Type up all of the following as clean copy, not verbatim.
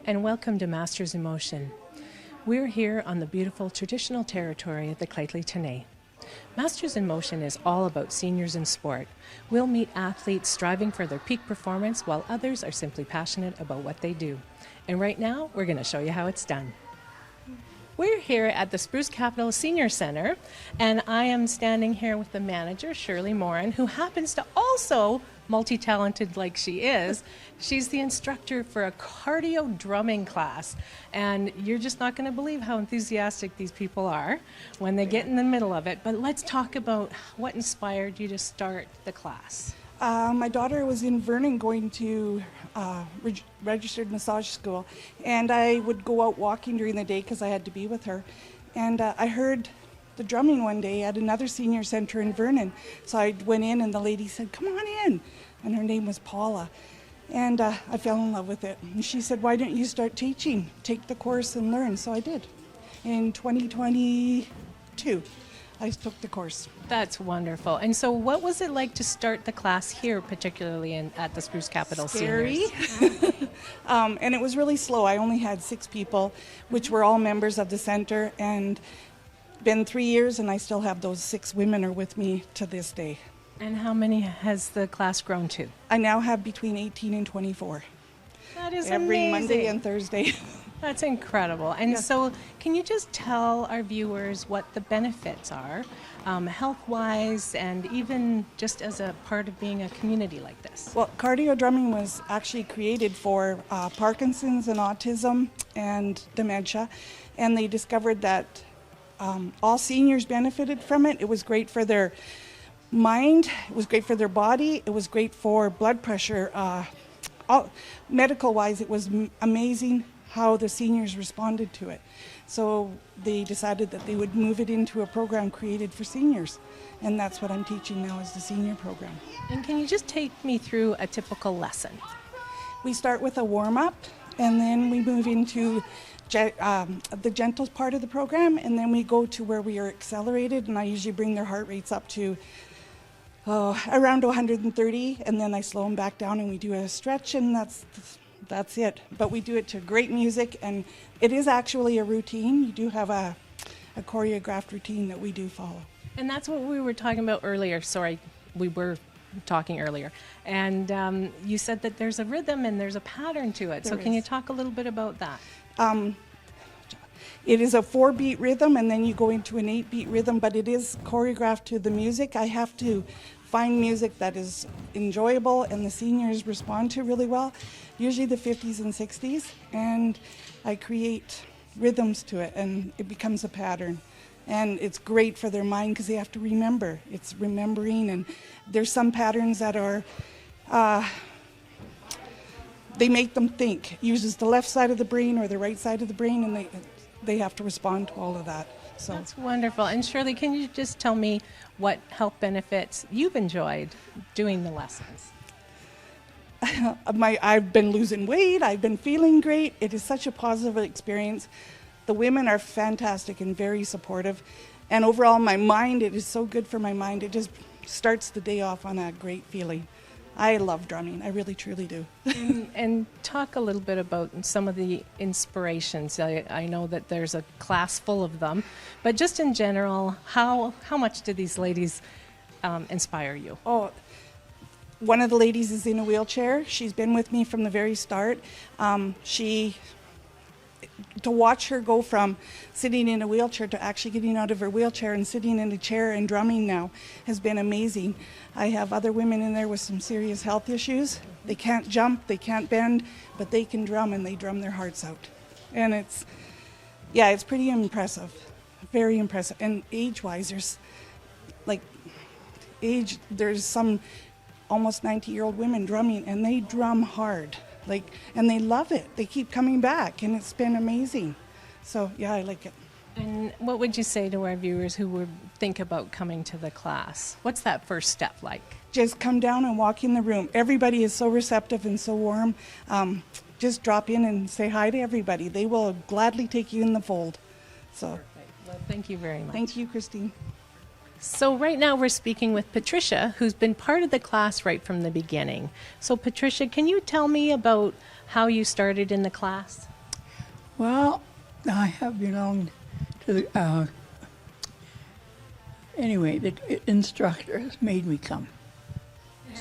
and welcome to Masters in Motion. We're here on the beautiful traditional territory of the Claytley Tenay. Masters in Motion is all about seniors in sport. We'll meet athletes striving for their peak performance while others are simply passionate about what they do. And right now, we're going to show you how it's done. We're here at the Spruce Capital Senior Center, and I am standing here with the manager, Shirley Morin, who happens to also, multi-talented like she is, she's the instructor for a cardio drumming class. And you're just not going to believe how enthusiastic these people are when they get in the middle of it. But let's talk about what inspired you to start the class. My daughter was in Vernon going to registered massage school, and I would go out walking during the day because I had to be with her. And I heard the drumming one day at another senior center in Vernon. So I went in and the lady said, "Come on in." And her name was Paula. And I fell in love with it. And she said, "Why don't you start teaching? Take the course and learn." So I did. In 2022, I took the course. That's wonderful. And so what was it like to start the class here, particularly at the Spruce Capital Scary. Seniors? And it was really slow. I only had 6 people, which were all members of the center. And been 3 years, and I still have those 6 women are with me to this day. And how many has the class grown to? I now have between 18 and 24. That is Every amazing. Monday and Thursday. That's incredible. And Yeah. so can you just tell our viewers what the benefits are, health-wise, and even just as a part of being a community like this? Well, cardio drumming was actually created for Parkinson's and autism and dementia, and they discovered that all seniors benefited from it. It was great for their mind, it was great for their body, it was great for blood pressure. Medical-wise, it was amazing how the seniors responded to it. So they decided that they would move it into a program created for seniors. And that's what I'm teaching now is the senior program. And can you just take me through a typical lesson? We start with a warm-up, and then we move into the gentle part of the program, and then we go to where we are accelerated, and I usually bring their heart rates up to around 130, and then I slow them back down and we do a stretch, and that's it. But we do it to great music, and it is actually a routine. You do have a choreographed routine that we do follow. And that's what we were talking about earlier. Sorry, we were talking earlier. And you said that there's a rhythm and there's a pattern to it. So can you talk a little bit about that? It is a 4-beat rhythm, and then you go into an 8-beat rhythm, but it is choreographed to the music. I have to find music that is enjoyable and the seniors respond to really well, usually the 50s and 60s, and I create rhythms to it, and it becomes a pattern. And it's great for their mind because they have to remember. It's remembering, and there's some patterns that are, they make them think. Uses the left side of the brain or the right side of the brain, and they have to respond to all of that. So that's wonderful. And Shirley, can you just tell me what health benefits you've enjoyed doing the lessons? I've been losing weight. I've been feeling great. It is such a positive experience. The women are fantastic and very supportive. And overall, my mind, it is so good for my mind. It just starts the day off on a great feeling. I love drumming. I really, truly do. And talk a little bit about some of the inspirations. I know that there's a class full of them, but just in general, how much do these ladies inspire you? Oh, one of the ladies is in a wheelchair. She's been with me from the very start. To watch her go from sitting in a wheelchair to actually getting out of her wheelchair and sitting in a chair and drumming now has been amazing. I have other women in there with some serious health issues. They can't jump, they can't bend, but they can drum, and they drum their hearts out. And it's pretty impressive, very impressive. And age-wise, there's some almost 90-year-old women drumming, and they drum hard. And they love it. They keep coming back, and it's been amazing. So, yeah, I like it. And what would you say to our viewers who would think about coming to the class? What's that first step like? Just come down and walk in the room. Everybody is so receptive and so warm. Just drop in and say hi to everybody. They will gladly take you in the fold. So, perfect. Well, thank you very much. Thank you, Christine. So right now we're speaking with Patricia, who's been part of the class right from the beginning. So Patricia, can you tell me about how you started in the class? Well, I have belonged to the, anyway, the instructor has made me come.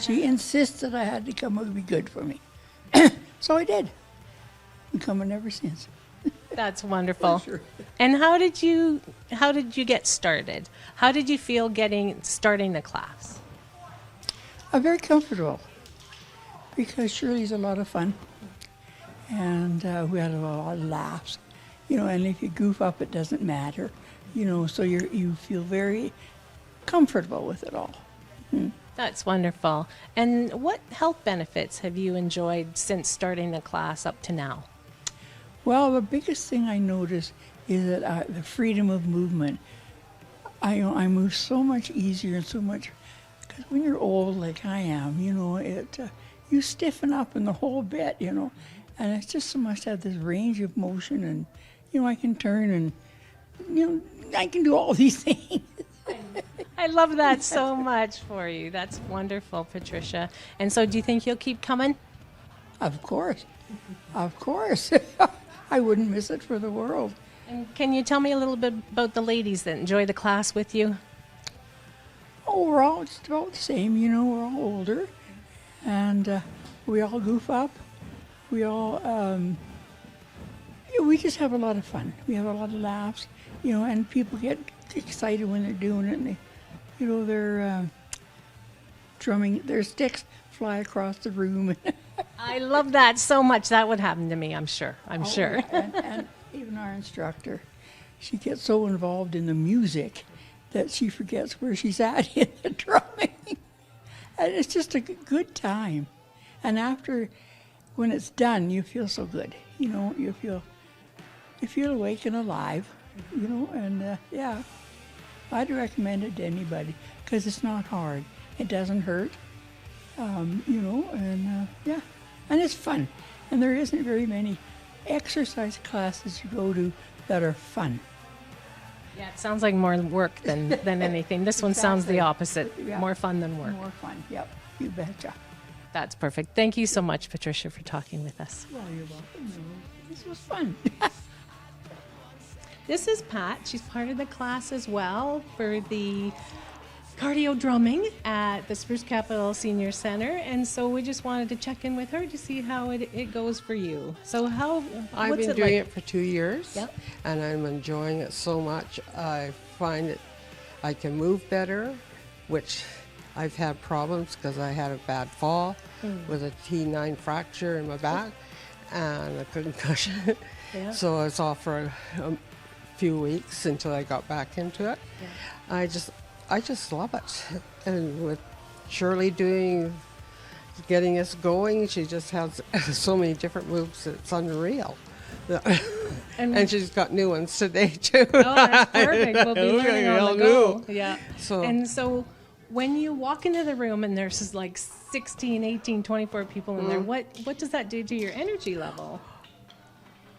She insisted I had to come, it would be good for me. So I did. I'm coming ever since. That's wonderful. Sure. And how did you get started? How did you feel starting the class? I'm very comfortable because Shirley's a lot of fun. And we had a lot of laughs, and if you goof up, it doesn't matter, so you feel very comfortable with it all. Mm. That's wonderful. And what health benefits have you enjoyed since starting the class up to now? Well, the biggest thing I notice is that the freedom of movement. I move so much easier and so much, because when you're old like I am, you stiffen up in the whole bit, and it's just so much to have this range of motion, and I can turn and I can do all these things. I love that so much for you. That's wonderful, Patricia. And so do you think you'll keep coming? Of course. Of course. I wouldn't miss it for the world. And can you tell me a little bit about the ladies that enjoy the class with you? Oh, we're all just about the same, we're all older, and we all goof up. We all, we just have a lot of fun. We have a lot of laughs, and people get excited when they're doing it, and they're drumming, their sticks fly across the room. I love that so much. That would happen to me, I'm sure. Sure. And even our instructor, she gets so involved in the music that she forgets where she's at in the drumming. And it's just a good time. And when it's done, you feel so good. You feel awake and alive, and yeah. I'd recommend it to anybody because it's not hard. It doesn't hurt, yeah. And it's fun. And there isn't very many exercise classes you go to that are fun. Yeah, it sounds like more work than anything. This one sounds the opposite. Yeah. More fun than work. More fun, yep. You betcha. That's perfect. Thank you so much, Patricia, for talking with us. Well, you're welcome. This was fun. This is Pat. She's part of the class as well for the cardio drumming at the Spruce Capital Senior Center. And so we just wanted to check in with her to see how it goes for you. So I've been doing it for 2 years, Yep. and I'm enjoying it so much. I find that I can move better, which I've had problems because I had a bad fall with a T9 fracture in my back and a concussion. Yeah. So I was off for a few weeks until I got back into it. Yeah. I just love it. And with Shirley getting us going, she just has so many different moves, it's unreal. And she's got new ones today too. Oh, that's perfect. We'll be learning on the go. New. Yeah. So when you walk into the room and there's like 16, 18, 24 people in there, what does that do to your energy level?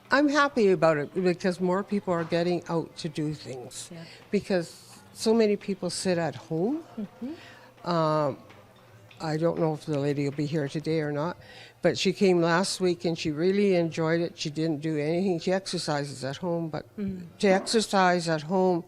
I'm happy about it because more people are getting out to do things. Yeah. Because so many people sit at home. Mm-hmm. I don't know if the lady will be here today or not, but she came last week and she really enjoyed it. She didn't do anything. She exercises at home, but to exercise at home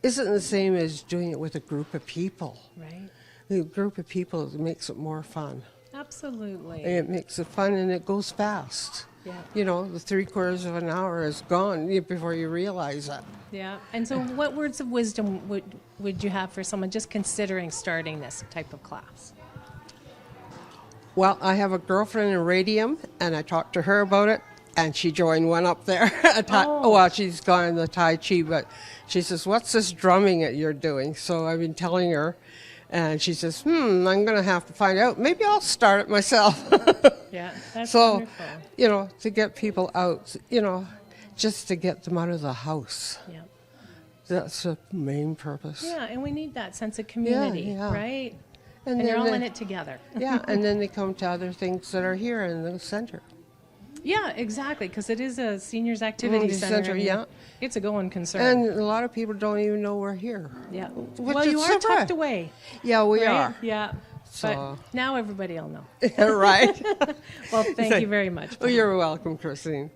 isn't the same as doing it with a group of people. Right. The group of people makes it more fun. Absolutely. It makes it fun and it goes fast. Yeah. The 3/4 of an hour is gone before you realize it. Yeah. And so what words of wisdom would you have for someone just considering starting this type of class? Well, I have a girlfriend in Radium, and I talked to her about it, and she joined one up there. Well, she's gone in the Tai Chi, but she says, "What's this drumming that you're doing?" So I've been telling her, and she says, I'm going to have to find out. Maybe I'll start it myself. Yeah, that's so, wonderful. To get people out, just to get them out of the house. Yeah. That's the main purpose. Yeah, and we need that sense of community, right? And you're all in it together. Yeah, and then they come to other things that are here in the center. Yeah, exactly, because it is a seniors activity center. Yeah. It's a going concern. And a lot of people don't even know we're here. Yeah. Well, you are tucked away. Yeah, we are. Yeah. So. But now everybody will know. Right. Well, thank you very much. Well, you're welcome, Christine.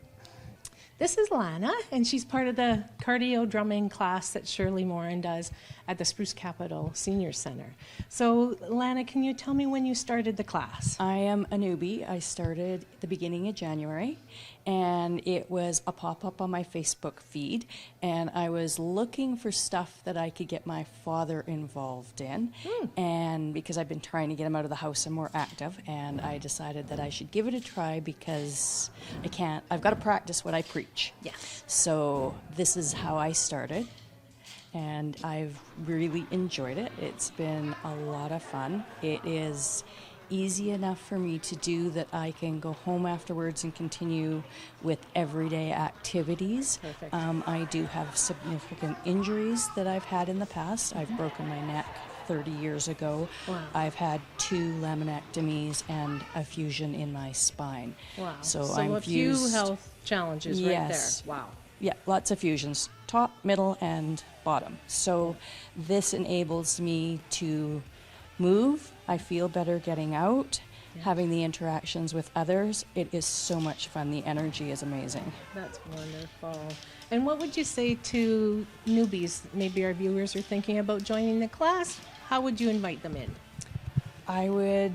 This is Lana, and she's part of the cardio drumming class that Shirley Morin does at the Spruce Capital Senior Center. So, Lana, can you tell me when you started the class? I am a newbie. I started the beginning of January, and it was a pop-up on my Facebook feed, and I was looking for stuff that I could get my father involved in, and because I've been trying to get him out of the house and more active, and I decided that I should give it a try because I've got to practice what I preach. Yes. So this is how I started, and I've really enjoyed it. It's been a lot of fun. It is easy enough for me to do that I can go home afterwards and continue with everyday activities. Perfect. I do have significant injuries that I've had in the past. I've broken my neck 30 years ago. Wow. I've had 2 laminectomies and a fusion in my spine. Wow. So a I've few used, health challenges Yes. right there. Wow. Yeah, lots of fusions, top, middle, and bottom. So this enables me to move. I feel better getting out, having the interactions with others. It is so much fun. The energy is amazing. That's wonderful. And what would you say to newbies? Maybe our viewers are thinking about joining the class. How would you invite them in? I would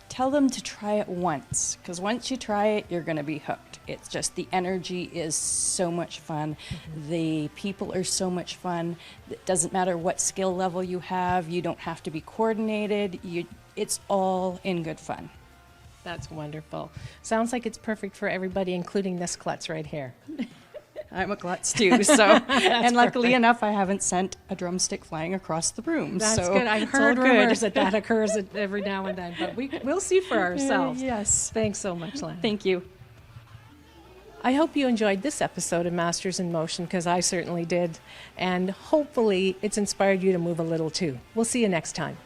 tell them to try it once, because once you try it, you're going to be hooked. It's just the energy is so much fun. The people are so much fun. It doesn't matter what skill level you have. You don't have to be coordinated. It's all in good fun. That's wonderful. Sounds like it's perfect for everybody, including this klutz right here. I'm a klutz too, so and luckily enough, I haven't sent a drumstick flying across the room. That's so good. I've it's all heard good. rumors that occurs every now and then, but we'll see for ourselves. Yes. Thanks so much, Lana. Thank you. I hope you enjoyed this episode of Masters in Motion, because I certainly did, and hopefully it's inspired you to move a little too. We'll see you next time.